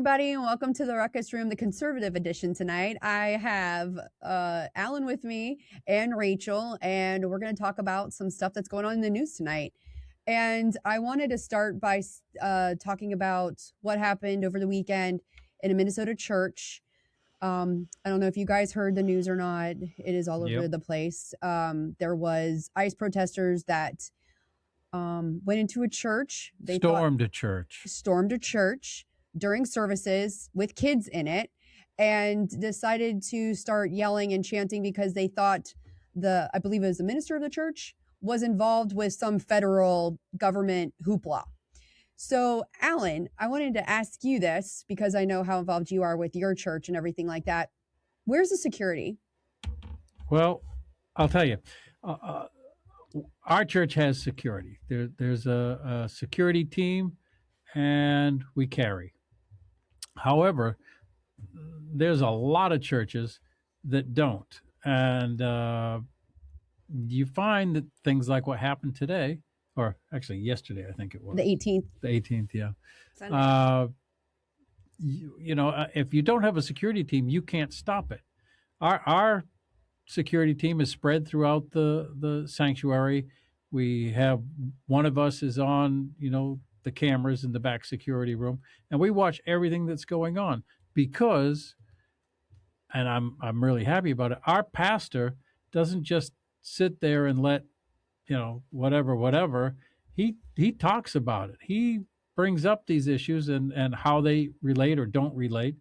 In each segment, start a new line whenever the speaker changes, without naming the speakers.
everybody, and welcome to the Ruckus Room, the conservative edition tonight. I have Alan with me and Rachel, and we're going to talk about some stuff that's going on in the news tonight. And I wanted to start by talking about what happened over the weekend in a Minnesota church. I don't know if you guys heard the news or not. It is all over the place. There was ICE protesters that went into a church. They stormed a church during services with kids in it, and decided to start yelling and chanting because they thought I believe it was the minister of the church, was involved with some federal government hoopla. So, Alan, I wanted to ask you this because I know how involved you are with your church and everything like that. Where's the security?
Well, I'll tell you. Our church has security. There's a security team, and we carry. However, there's a lot of churches that don't. And you find that things like what happened today, or actually yesterday, I think it was.
The 18th.
The 18th, yeah. If you don't have a security team, you can't stop it. Our security team is spread throughout the sanctuary. We have one of us is on, the cameras in the back security room, and we watch everything that's going on because, and I'm really happy about it, our pastor doesn't just sit there and let, whatever. He talks about it. He brings up these issues and how they relate or don't relate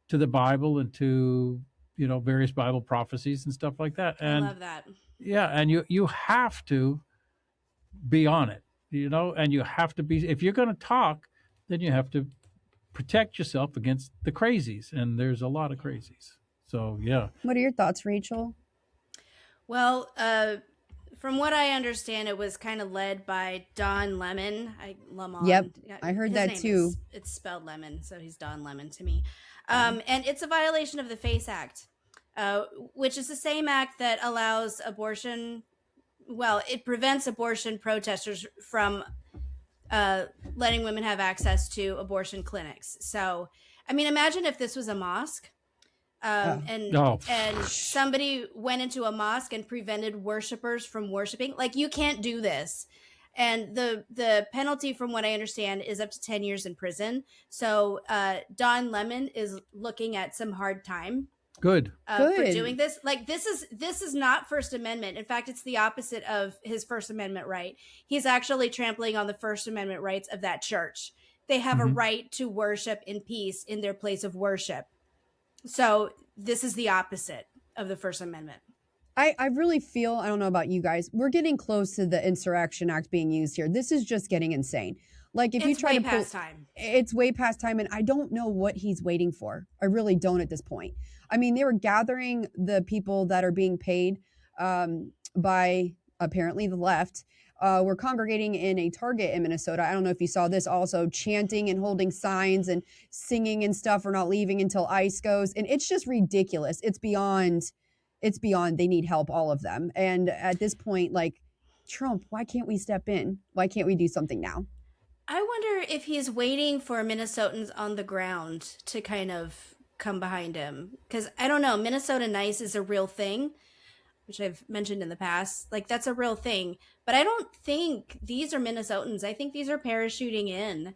to the Bible and to, various Bible prophecies and stuff like that. And
I love that.
Yeah, and you have to be on it, and you have to be, if you're going to talk, then you have to protect yourself against the crazies, and there's a lot of crazies. So, yeah.
What are your thoughts, Rachel?
Well, from what I understand, it was kind of led by Don Lemon.
Yep, I heard that too.
It's spelled Lemon, so he's Don Lemon to me. And it's a violation of the FACE Act, which is the same act that allows abortion. Well, it prevents abortion protesters from letting women have access to abortion clinics. So, I mean, imagine if this was a mosque. And somebody went into a mosque and prevented worshipers from worshiping. Like, you can't do this. And the penalty, from what I understand, is up to 10 years in prison. So Don Lemon is looking at some hard time.
Good.
For doing this. Like, this is not First Amendment. In fact, it's the opposite of his First Amendment right. He's actually trampling on the First Amendment rights of that church. They have a right to worship in peace in their place of worship. So this is the opposite of the First Amendment.
I really feel, I don't know about you guys, we're getting close to the Insurrection Act being used here. This is just getting insane. Like, if you try to
past time.
It's way past time, and I don't know what he's waiting for. I really don't at this point. I mean, they were gathering the people that are being paid by apparently the left. We're congregating in a Target in Minnesota. I don't know if you saw this, also chanting and holding signs and singing and stuff. We're not leaving until ICE goes. And it's just ridiculous. It's beyond. They need help, all of them. And at this point, like, Trump, why can't we step in? Why can't we do something now?
I wonder if he's waiting for Minnesotans on the ground to kind of come behind him. Because, I don't know, Minnesota Nice is a real thing, which I've mentioned in the past. Like, that's a real thing. But I don't think these are Minnesotans. I think these are parachuting in.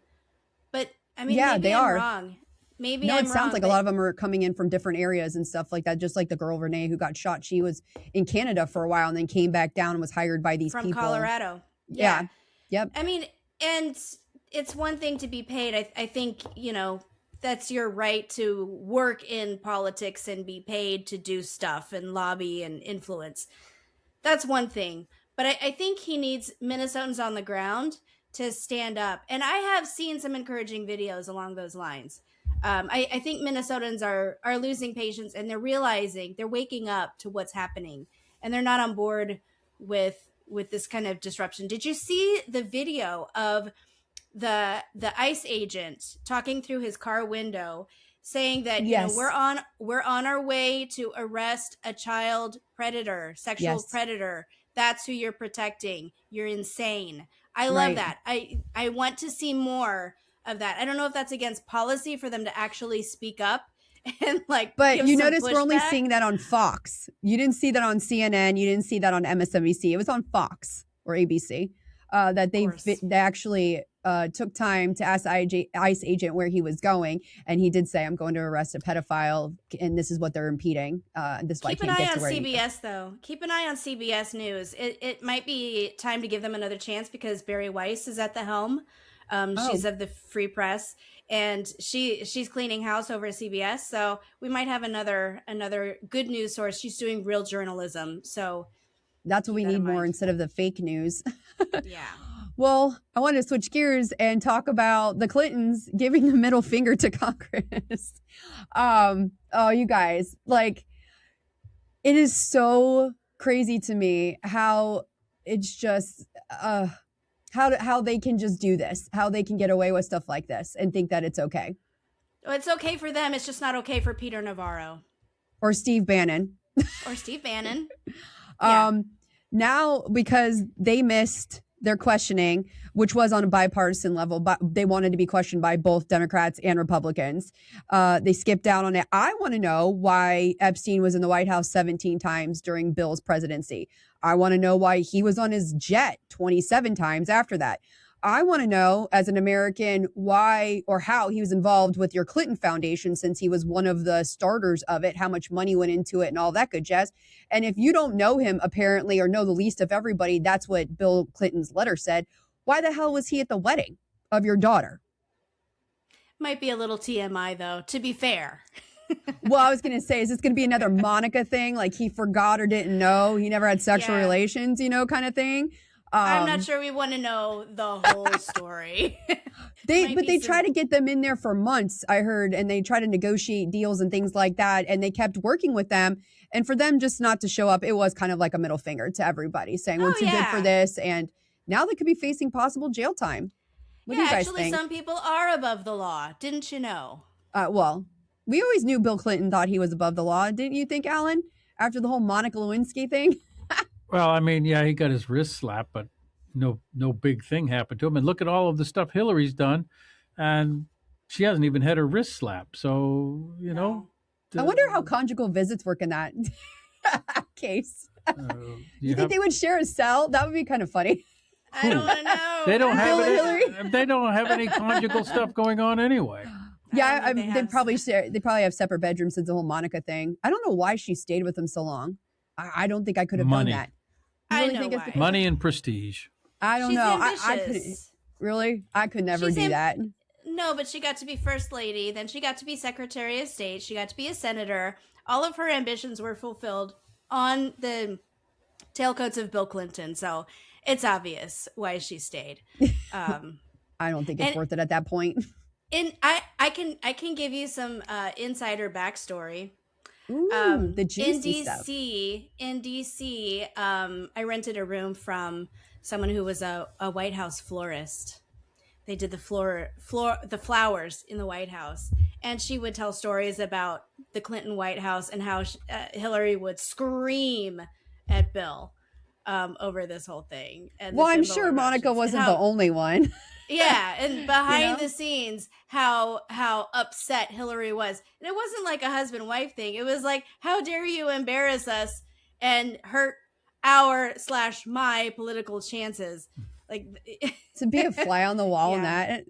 But, I mean,
yeah,
maybe
they
I'm
are
wrong. Maybe
no,
I'm
it sounds
wrong,
like a lot of them are coming in from different areas and stuff like that. Just like the girl Renee who got shot. She was in Canada for a while and then came back down and was hired by these
from
people.
Colorado.
Yeah. Yep.
I mean, and it's one thing to be paid. I think, that's your right to work in politics and be paid to do stuff and lobby and influence. That's one thing. But I think he needs Minnesotans on the ground to stand up. And I have seen some encouraging videos along those lines. I think Minnesotans are losing patience, and they're waking up to what's happening, and they're not on board with this kind of disruption. Did you see the video of the ICE agent talking through his car window, saying that
yes.
We're on our way to arrest a child predator, sexual
yes.
predator. That's who you're protecting. You're insane. I love that. I want to see more of that. I don't know if that's against policy for them to actually speak up and like.
But
give
you
some
notice we're only
pushback.
seeing that on Fox. You didn't see that on CNN. You didn't see that on MSNBC. It was on Fox or ABC that they actually took time to ask the ICE agent where he was going. And he did say, I'm going to arrest a pedophile. And this is what they're impeding. This is why I
Keep an
can't
eye
get
on
to where
CBS, though. Keep an eye on CBS News. It might be time to give them another chance because Barry Weiss is at the helm. She's of the Free Press, and she's cleaning house over at CBS. So we might have another good news source. She's doing real journalism. So
that's what we need more instead of the fake news.
Yeah.
Well, I want to switch gears and talk about the Clintons giving the middle finger to Congress. Oh, you guys, like, it is so crazy to me how it's just how they can just do this, how they can get away with stuff like this and think that it's okay.
Well, it's okay for them. It's just not okay for Peter Navarro
or Steve Bannon. Now, because they missed their questioning, which was on a bipartisan level, but they wanted to be questioned by both Democrats and Republicans. They skipped out on it. I want to know why Epstein was in the White House 17 times during Bill's presidency. I want to know why he was on his jet 27 times after that. I want to know, as an American, why or how he was involved with your Clinton Foundation, since he was one of the starters of it, how much money went into it and all that good jazz. And if you don't know him, apparently, or know the least of everybody, that's what Bill Clinton's letter said. Why the hell was he at the wedding of your daughter?
Might be a little TMI, though, to be fair.
Well, I was going to say, is this going to be another Monica thing? Like he forgot or didn't know? He never had sexual relations, kind of thing?
I'm not sure we want to know the whole story.
They try to get them in there for months, I heard, and they try to negotiate deals and things like that. And they kept working with them. And for them just not to show up, it was kind of like a middle finger to everybody saying, we're too good for this. And now they could be facing possible jail time. What do you guys think?
Some people are above the law. Didn't you know?
Well, we always knew Bill Clinton thought he was above the law. Didn't you think, Alan? After the whole Monica Lewinsky thing?
Well, I mean, yeah, he got his wrist slapped, but no big thing happened to him. And look at all of the stuff Hillary's done, and she hasn't even had her wrist slapped. So,
I wonder how conjugal visits work in that case. You think they would share a cell? That would be kind of funny.
I don't want to know.
They don't have any, they don't have any conjugal stuff going on anyway.
Yeah, they probably have separate bedrooms since the whole Monica thing. I don't know why she stayed with him so long. I don't think I could have done that.
I know why.
Money and prestige.
I don't know. I couldn't. Really? I could never do that.
No, but she got to be first lady. Then she got to be secretary of state. She got to be a senator. All of her ambitions were fulfilled on the tailcoats of Bill Clinton. So it's obvious why she stayed.
I don't think it's worth it at that point.
And I can give you some insider backstory.
Ooh, the juicy stuff.
In DC, I rented a room from someone who was a White House florist. They did the flowers in the White House, and she would tell stories about the Clinton White House and how Hillary would scream at Bill over this whole thing. And
well, I'm sure Monica wasn't the only one.
Yeah, and behind the scenes, how upset Hillary was. And it wasn't like a husband-wife thing. It was like, how dare you embarrass us and hurt our/my political chances. Like
to be a fly on the wall in that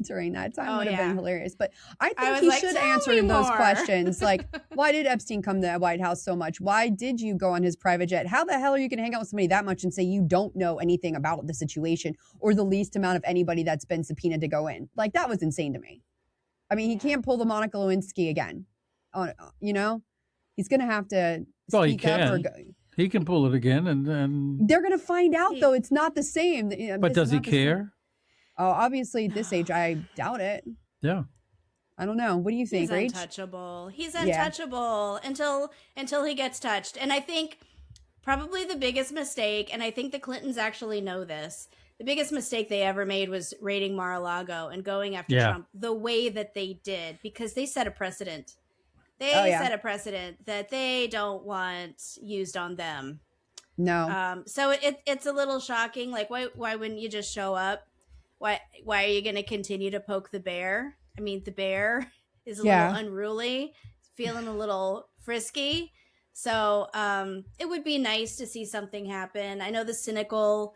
during that time would have been hilarious. But I think he should answer those questions. Like, why did Epstein come to the White House so much? Why did you go on his private jet? How the hell are you going to hang out with somebody that much and say you don't know anything about the situation or the least amount of anybody that's been subpoenaed to go in? Like, that was insane to me. I mean, he can't pull the Monica Lewinsky again. He's going to have to speak up or go.
He can pull it again, and
they're going to find out, though. It's not the same.
But does he care?
Oh, obviously, at this age, I doubt it.
Yeah.
I don't know. What do you think,
He's untouchable. He's untouchable until he gets touched. And I think probably the biggest mistake, and I think the Clintons actually know this, the biggest mistake they ever made was raiding Mar-a-Lago and going after Trump the way that they did, because they set a precedent. They set a precedent that they don't want used on them.
No.
So it's a little shocking. Like, why wouldn't you just show up? Why are you going to continue to poke the bear? I mean, the bear is a
Yeah.
little unruly, feeling a little frisky. So it would be nice to see something happen. I know the cynical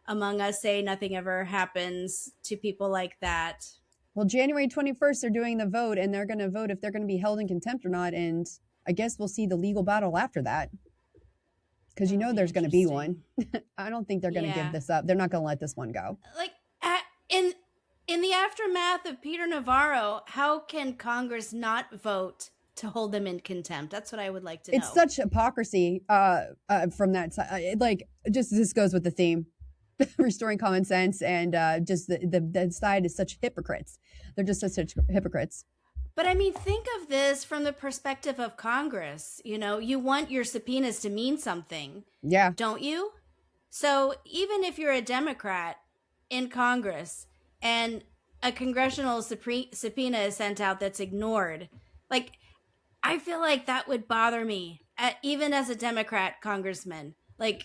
among us say nothing ever happens to people like that.
Well, January 21st, they're doing the vote, and they're going to vote if they're going to be held in contempt or not. And I guess we'll see the legal battle after that. Because you know there's going to be one. I don't think they're going to give this up. They're not going to let this one go.
Like in the aftermath of Peter Navarro, how can Congress not vote to hold them in contempt? That's what I would like to know.
It's such hypocrisy from that side. Like, just this goes with the theme. Restoring common sense, and just the side is such hypocrites. They're just such hypocrites.
But I mean, think of this from the perspective of Congress. You know, you want your subpoenas to mean something.
Yeah.
Don't you? So even if you're a Democrat in Congress and a congressional subpoena is sent out that's ignored, like, I feel like that would bother me, even as a Democrat congressman. Like,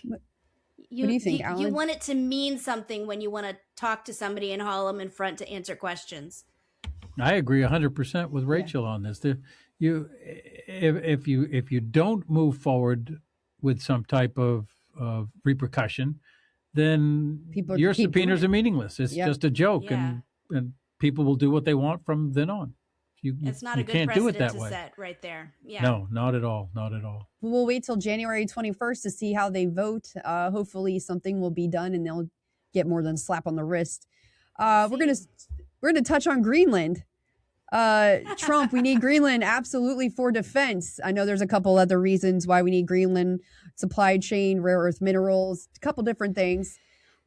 what do you think, Alan?
You want it to mean something when you want to talk to somebody and haul them in front to answer questions.
I agree 100% with Rachel on this. If you don't move forward with some type of repercussion, then your subpoenas are meaningless. It's just a joke, and people will do what they want from then on.
It's not a good precedent to set right there. Yeah.
No, not at all. Not at all.
We'll wait till January 21st to see how they vote. Hopefully something will be done and they'll get more than a slap on the wrist. We're gonna touch on Greenland. Trump, we need Greenland absolutely for defense. I know there's a couple other reasons why we need Greenland: supply chain, rare earth minerals, a couple different things.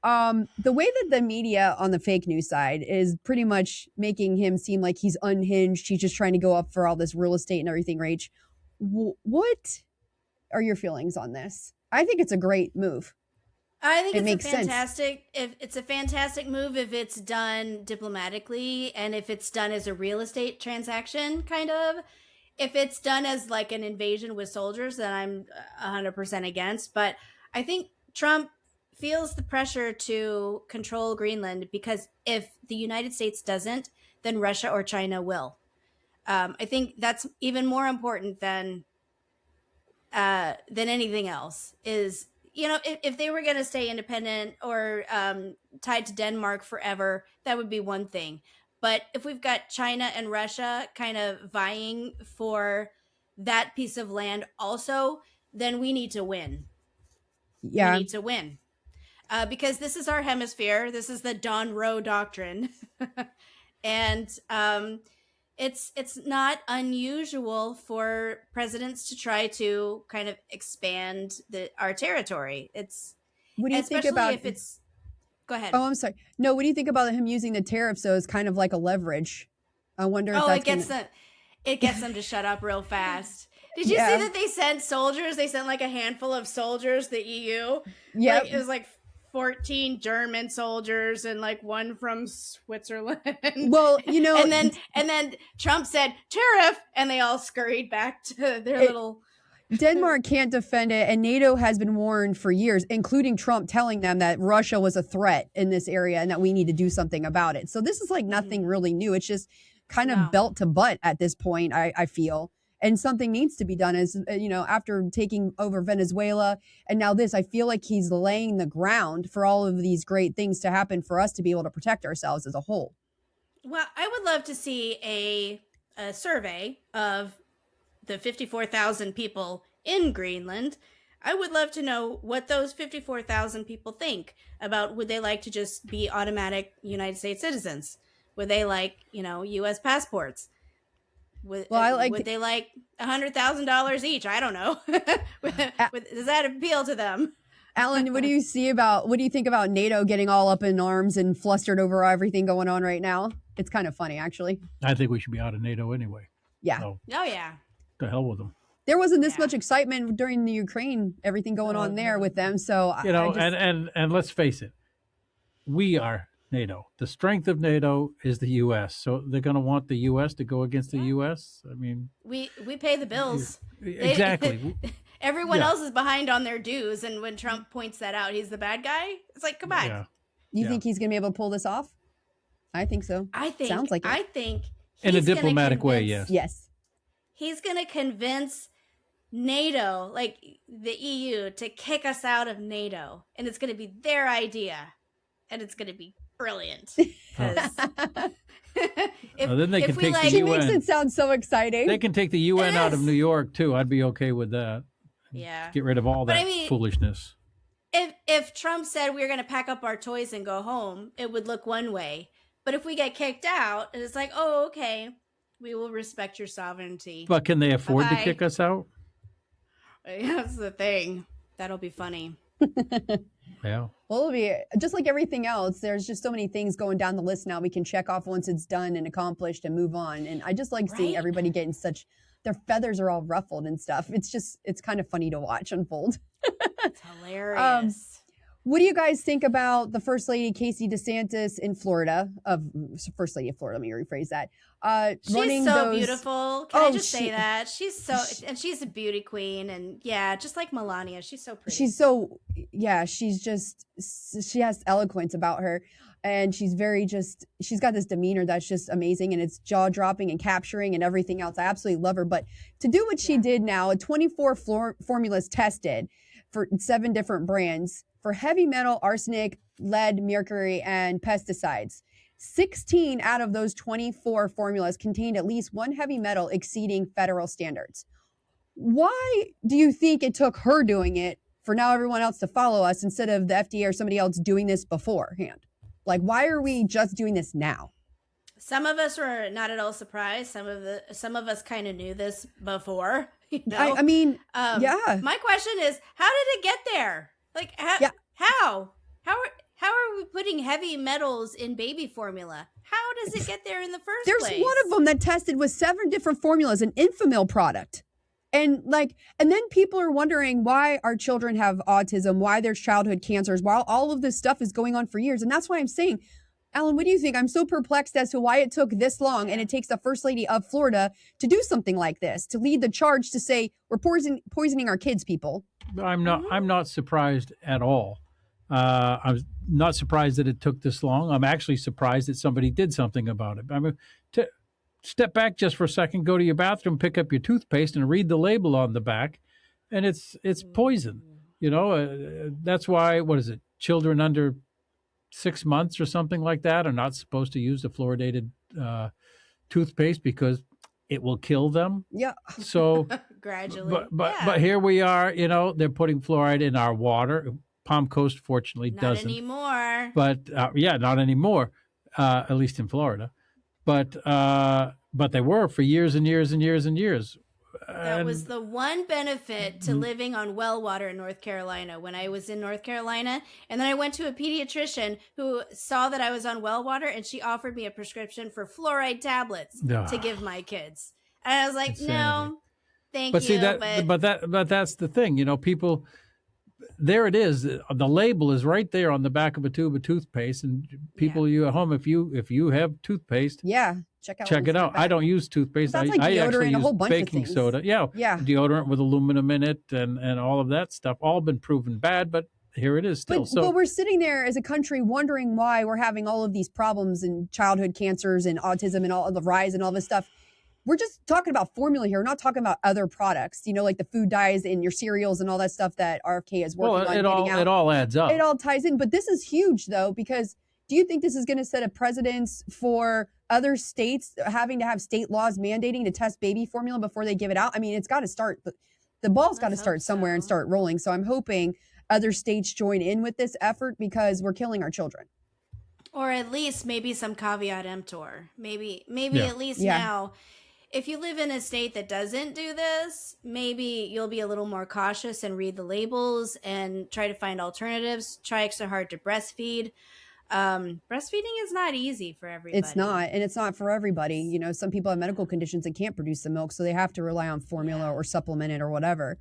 The way that the media on the fake news side is pretty much making him seem like he's unhinged. He's just trying to go up for all this real estate and everything. Rach, what are your feelings on this? I think it's a great move.
I think it's a fantastic move if it's done diplomatically, and if it's done as a real estate transaction, kind of. If it's done as like an invasion with soldiers, then I'm 100% against. But I think Trump feels the pressure to control Greenland, because if the United States doesn't, then Russia or China will. I think that's even more important than anything else. Is, you know, if they were going to stay independent or tied to Denmark forever, that would be one thing. But if we've got China and Russia kind of vying for that piece of land also, then we need to win.
Yeah.
We need to win. Because this is our hemisphere. This is the Don Roe doctrine. And it's not unusual for presidents to try to kind of expand our territory.
What do you think about
if it's? Go ahead.
Oh, I'm sorry. No, what do you think about him using the tariffs though as kind of like a leverage? I wonder if
it gets them to shut up real fast. Did you see that they sent soldiers? They sent like a handful of soldiers, the EU.
Yeah.
Like, it was like 14 German soldiers and like one from Switzerland.
Well, you know,
and then Trump said tariff, and they all scurried back to their little.
Denmark can't defend it, and NATO has been warned for years, including Trump telling them that Russia was a threat in this area and that we need to do something about it. So this is like nothing really new. It's just kind of belt to butt at this point, I feel. And something needs to be done, as you know, after taking over Venezuela and now this, I feel like he's laying the ground for all of these great things to happen for us to be able to protect ourselves as a whole.
Well, I would love to see a survey of the 54,000 people in Greenland. I would love to know what those 54,000 people think about. Would they like to just be automatic United States citizens? Would they like, you know, U.S. passports? Would they like $100,000 each? I don't know. Does that appeal to them?
Alan, what do you think about NATO getting all up in arms and flustered over everything going on right now? It's kind of funny, actually.
I think we should be out of NATO anyway.
Yeah.
So,
oh, yeah.
To hell with them.
There wasn't this much excitement during the Ukraine, everything going on there with them. So,
you know, and let's face it, we are NATO. The strength of NATO is the U.S. So they're going to want the U.S. to go against the U.S. I mean,
we pay the bills.
Exactly.
Everyone else is behind on their dues, and when Trump points that out, he's the bad guy. It's like, come on.
You think he's going to be able to pull this off? I think so. Sounds like it.
I think
In a
he's gonna
diplomatic way,
convince-
yes.
Yes.
He's going to convince NATO, like the EU, to kick us out of NATO, and it's going to be their idea, and it's going to be brilliant. Because
Then they can take the
She
UN.
makes it sound so exciting.
They can take the UN out of
is.
New York too. I'd be okay with that.
yeah,
Get rid of all
But
that
I mean-
foolishness.
if Trump said we were going to pack up our toys and go home, it would look one way. But if we get kicked out, and it's like, oh, okay, we will respect your sovereignty.
But can they afford to
Bye-bye.
kick us out?
That's the thing. That'll be funny.
Yeah.
Well, it'll be just like everything else. There's just so many things going down the list now. We can check off once it's done and accomplished and move on. And I just like seeing
Right?
everybody getting such, their feathers are all ruffled and stuff. It's kind of funny to watch unfold.
It's hilarious.
What do you guys think about the First Lady Casey DeSantis in Florida? First Lady of Florida, let me rephrase that.
She's so beautiful. Can I just say
she-
that? And she's a beauty queen. And yeah, just like Melania, she's so pretty.
She's so, yeah, she has eloquence about her. And she's she's got this demeanor that's just amazing, and it's jaw dropping and capturing and everything else. I absolutely love her. But to do what she did now, 24 formulas tested for 7 different brands for heavy metal, arsenic, lead, mercury, and pesticides. 16 out of those 24 formulas contained at least one heavy metal exceeding federal standards. Why do you think it took her doing it for now everyone else to follow us instead of the FDA or somebody else doing this beforehand? Like, why are we just doing this now?
Some of us were not at all surprised. Some of us kind of knew this before. You know?
I mean, yeah.
My question is, how did it get there? Like, how are we putting heavy metals in baby formula? How does it get there in the first
There's
place?
one of them that tested with 7 different formulas, an Infamil product. And then people are wondering why our children have autism, why there's childhood cancers, while all of this stuff is going on for years. And that's why I'm saying, Alan, what do you think? I'm so perplexed as to why it took this long, and it takes the First Lady of Florida to do something like this, to lead the charge to say we're poisoning our kids, people.
I'm not surprised at all. I'm not surprised that it took this long. I'm actually surprised that somebody did something about it. I mean, to step back just for a second, go to your bathroom, pick up your toothpaste, and read the label on the back, and it's poison. You know, that's why. What is it? Children under 6 months or something like that are not supposed to use the fluoridated toothpaste because it will kill them.
Yeah.
So
gradually.
But here we are, you know, they're putting fluoride in our water. Palm Coast, fortunately,
not
doesn't.
anymore.
But not anymore, at least in Florida. But they were for years and years and years and years.
That was the one benefit to living on well water in North Carolina when I was in North Carolina. And then I went to a pediatrician who saw that I was on well water, and she offered me a prescription for fluoride tablets to give my kids. And I was like,
Insanity.
no, thank
But
you.
see but that's the thing, you know, people. There it is. The label is right there on the back of a tube of toothpaste, and people, you at home, if you have toothpaste,
Yeah. Check
it out. I don't use toothpaste.
But that's
I
like deodorant
actually
and a
use
whole bunch of
baking
things.
soda. Yeah,
Yeah.
deodorant with aluminum in it, and all of that stuff. All been proven bad, but here it is still.
But we're sitting there as a country wondering why we're having all of these problems and childhood cancers and autism and all of the rise and all this stuff. We're just talking about formula here. We're not talking about other products, you know, like the food dyes in your cereals and all that stuff that RFK is working on getting out.
It all adds up.
It all ties in. But this is huge, though, because do you think this is going to set a precedence for other states having to have state laws mandating to test baby formula before they give it out? I mean, it's got to start. The ball's got to start somewhere and start rolling. So I'm hoping other states join in with this effort because we're killing our children.
Or at least maybe some caveat emptor. Maybe
Yeah.
at least now, if you live in a state that doesn't do this, maybe you'll be a little more cautious and read the labels and try to find alternatives. Try extra hard to breastfeed. Breastfeeding is not easy for everybody.
It's not, and it's not for everybody. You know, some people have medical conditions and can't produce the milk, so they have to rely on formula or supplement it or whatever.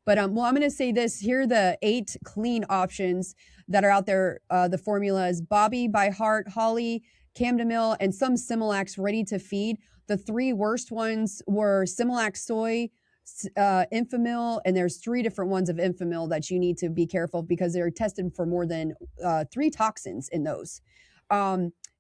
But well, I'm going to say this. Here are the 8 clean options that are out there. The formulas: Bobby by Heart, Holly, Camdomil, and some Similac ready to feed. The 3 worst ones were Similac soy, Infamil, and there's 3 different ones of Infamil that you need to be careful because they're tested for more than 3 toxins in those.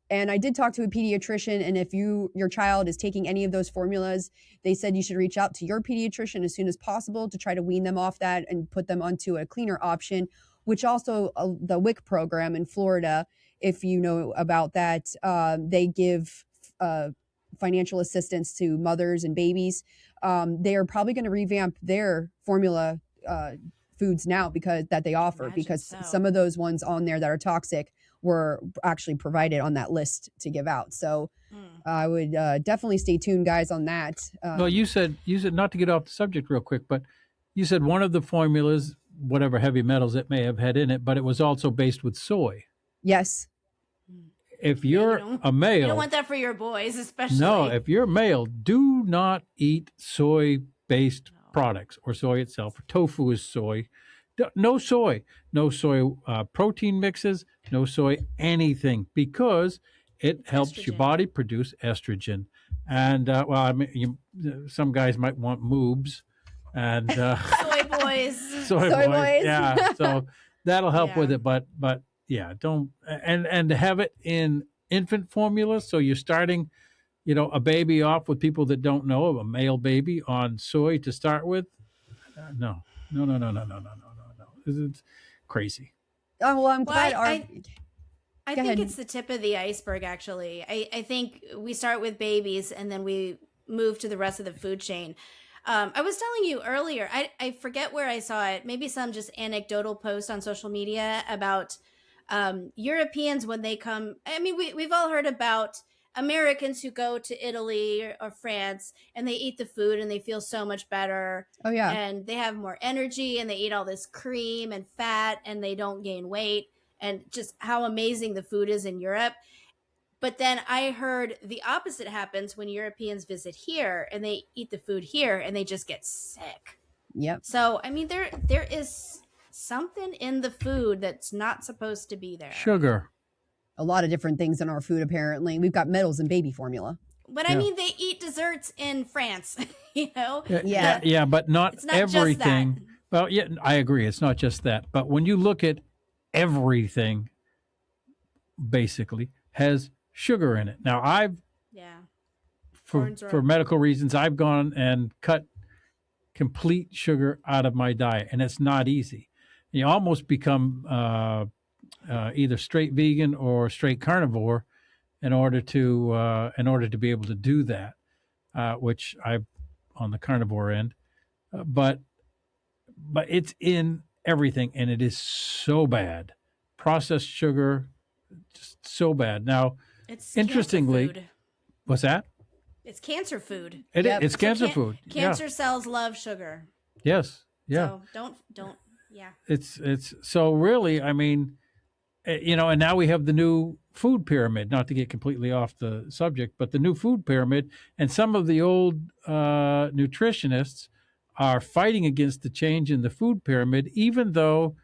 And I did talk to a pediatrician, and if your child is taking any of those formulas, they said you should reach out to your pediatrician as soon as possible to try to wean them off that and put them onto a cleaner option, which also the WIC program in Florida, if you know about that, they give financial assistance to mothers and babies. They are probably going to revamp their formula foods now because that they offer, because some of those ones on there that are toxic were actually provided on that list to give out. So I would definitely stay tuned, guys, on that.
Well, you said not to get off the subject real quick, but you said one of the formulas, whatever heavy metals it may have had in it, but it was also based with soy.
Yes.
If you're a male,
you don't want that for your boys, especially.
No, if you're male, do not eat soy-based products or soy itself. Tofu is soy. No soy. No soy protein mixes. No soy anything, because it helps your body produce estrogen. And well, I mean, some guys might want moobs and
soy boys.
Soy boys. Yeah, so that'll help with it. But yeah, don't and to have it in infant formula. So you're starting, a baby off with people that don't know, a male baby on soy to start with. No. It's crazy.
Oh, well, I'm glad.
I think it's the tip of the iceberg, actually. I think we start with babies and then we move to the rest of the food chain. I was telling you earlier, I forget where I saw it, maybe some just anecdotal post on social media about Europeans when they come. I mean, we've all heard about Americans who go to Italy or France and they eat the food and they feel so much better.
Oh, yeah.
And they have more energy and they eat all this cream and fat and they don't gain weight, and just how amazing the food is in Europe. But then I heard the opposite happens when Europeans visit here and they eat the food here and they just get sick.
Yep.
So, I mean, there is something in the food that's not supposed to be there.
Sugar.
A lot of different things in our food, apparently. We've got metals in baby formula.
But I mean, they eat desserts in France,
Yeah, but not everything. Well, yeah, I agree. It's not just that. But when you look at everything, basically, has sugar in it. Now, for medical reasons, I've gone and cut complete sugar out of my diet, and it's not easy. You almost become either straight vegan or straight carnivore in order to be able to do that, which I'm on the carnivore end. But it's in everything, and it is so bad. Processed sugar, just so bad. Now,
it's
interestingly,
food.
What's that?
It's cancer food.
It's cancer food.
Cancer cells love sugar.
Yes. Yeah.
So don't. Yeah.
It's so really, I mean, and now we have the new food pyramid, not to get completely off the subject, but the new food pyramid, and some of the old nutritionists are fighting against the change in the food pyramid, even though,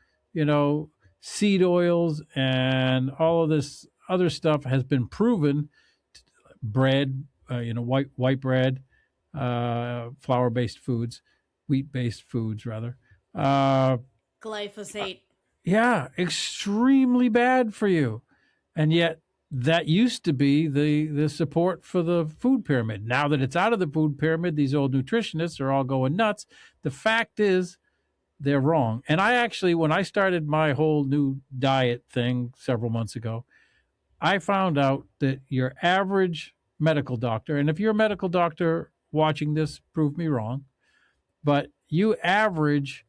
seed oils and all of this other stuff has been proven. Bread, white bread, flour-based foods, wheat-based foods, rather.
Glyphosate.
Yeah, extremely bad for you. And yet that used to be the support for the food pyramid. Now that it's out of the food pyramid, these old nutritionists are all going nuts. The fact is, they're wrong. And I actually, when I started my whole new diet thing several months ago, I found out that your average medical doctor, and if you're a medical doctor watching this, prove me wrong, but you average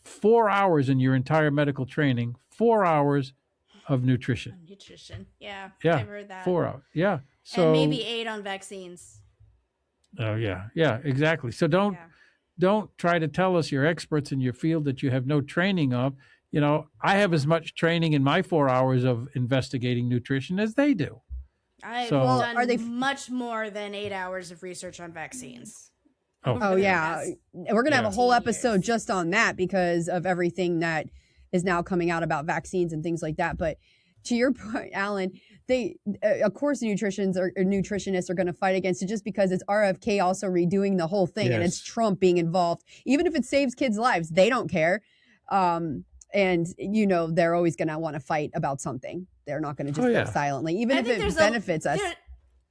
4 hours in your entire medical training, 4 hours of nutrition.
Yeah.
Yeah.
I've heard that.
4 hours. Yeah. So,
and maybe 8 on vaccines.
Oh, yeah. Yeah, exactly. So don't try to tell us you're experts in your field that you have no training of. I have as much training in my 4 hours of investigating nutrition as they do.
I've done much more than 8 hours of research on vaccines.
Oh yeah. We're going to have a whole episode just on that because of everything that is now coming out about vaccines and things like that. But to your point, Alan, they, of course, nutritionists are going to fight against it just because it's RFK also redoing the whole thing and it's Trump being involved. Even if it saves kids' lives, they don't care. And they're always going to want to fight about something. They're not going to just go silently, even if it benefits us.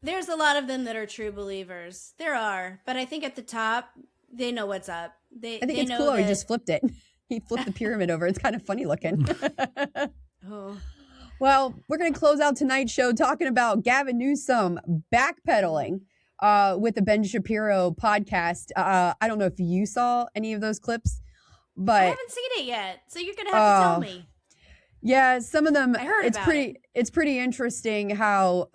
There's a lot of them that are true believers. There are, but I think at the top they know what's up. I
think it's cool. He just flipped it. He flipped the pyramid over. It's kind of funny looking.
Oh.
Well, we're going to close out tonight's show talking about Gavin Newsom backpedaling with the Ben Shapiro podcast. I don't know if you saw any of those clips, but
I haven't seen it yet, so you're going to have to tell me.
Yeah, some of them.
I heard
It's pretty interesting how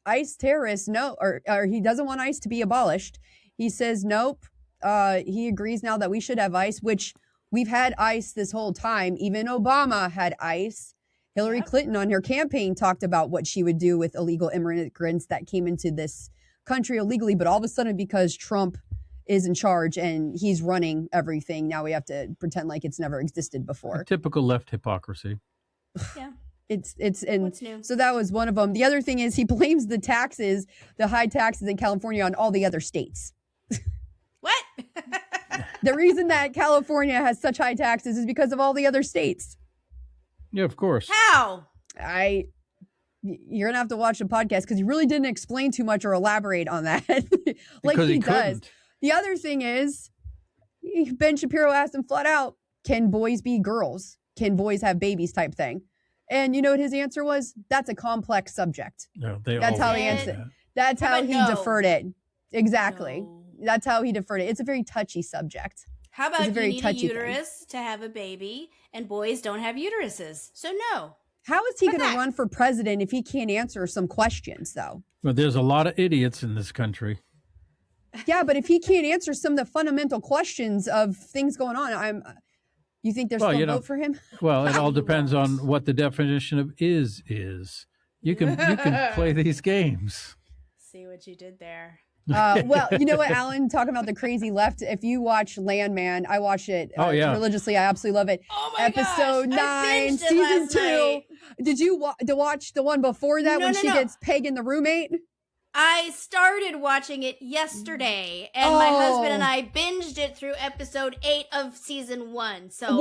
ICE terrorists or he doesn't want ICE to be abolished. He says nope. He agrees now that we should have ICE, which we've had ICE this whole time. Even Obama had ICE. Hillary Clinton on her campaign talked about what she would do with illegal immigrants that came into this country illegally. But all of a sudden, because Trump is in charge and he's running everything, now we have to pretend like it's never existed before.
A typical left hypocrisy.
Yeah.
It's and
What's new?
So that was one of them. The other thing is he blames the high taxes in California on all the other states.
What?
The reason that California has such high taxes is because of all the other states.
Yeah, of course.
How?
You're gonna have to watch the podcast because he really didn't explain too much or elaborate on that, like he does. The other thing is, Ben Shapiro asked him flat out, "Can boys be girls? Can boys have babies?" type thing. And you know what his answer was? That's a complex subject.
No,
that's how he answered. That's how he deferred it. Exactly. No. That's how he deferred it. It's a very touchy subject.
How about you need a uterus to have a baby, and boys don't have uteruses? So no.
How is he going to run for president if he can't answer some questions, though?
Well, there's a lot of idiots in this country.
Yeah, but if he can't answer some of the fundamental questions of things going on, you think there's still vote for him?
Well, it all depends on what the definition of is. You can play these games.
See what you did there.
Well, you know what, Alan, talking about the crazy left, if you watch Landman, I watch it religiously. I absolutely love it.
Oh my
Episode 9, season 2. Night. Did you watch the one before that when she gets pegging the roommate?
I started watching it yesterday, and my husband and I binged it through episode 8 of season 1. So,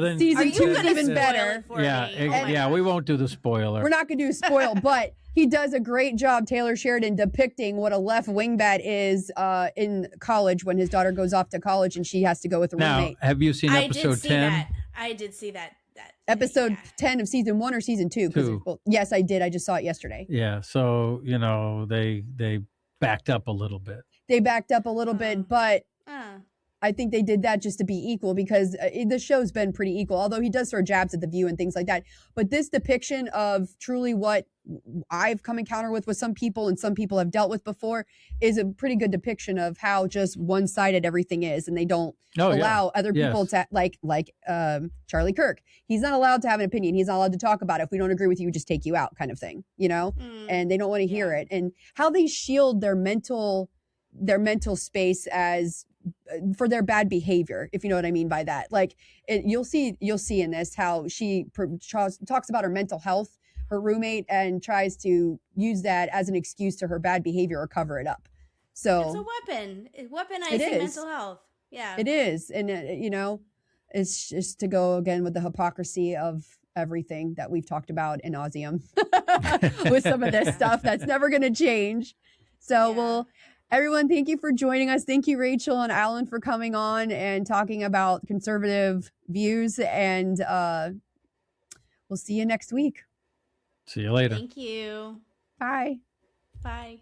then season 2 is even better.
Yeah, we won't do the spoiler.
We're not going to do a spoil, but he does a great job, Taylor Sheridan, depicting what a left wingbat is in college when his daughter goes off to college and she has to go with a roommate.
Have you seen episode 10?
I did see that.
Episode 10 of season 1 or season 2? Well, yes, I did. I just saw it yesterday.
Yeah. So, they backed up a little bit.
They backed up a little bit, but I think they did that just to be equal because the show's been pretty equal, although he does throw jabs at The View and things like that. But this depiction of truly what I've come encounter with some people and some people have dealt with before is a pretty good depiction of how just one-sided everything is, and they don't allow other people to like Charlie Kirk. He's not allowed to have an opinion. He's not allowed to talk about it. If we don't agree with you, we just take you out, kind of thing, and they don't want to hear it. And how they shield their mental space as for their bad behavior, if you know what I mean by that. Like you'll see in this how she talks about her mental health, her roommate, and tries to use that as an excuse to her bad behavior or cover it up. So
it's a weapon. Weaponizing mental health. Yeah,
it is. And it's just to go again with the hypocrisy of everything that we've talked about in nauseum with some of this stuff that's never going to change. So everyone, thank you for joining us. Thank you, Rachel and Alan, for coming on and talking about conservative views. And we'll see you next week.
See you later.
Thank you.
Bye.
Bye.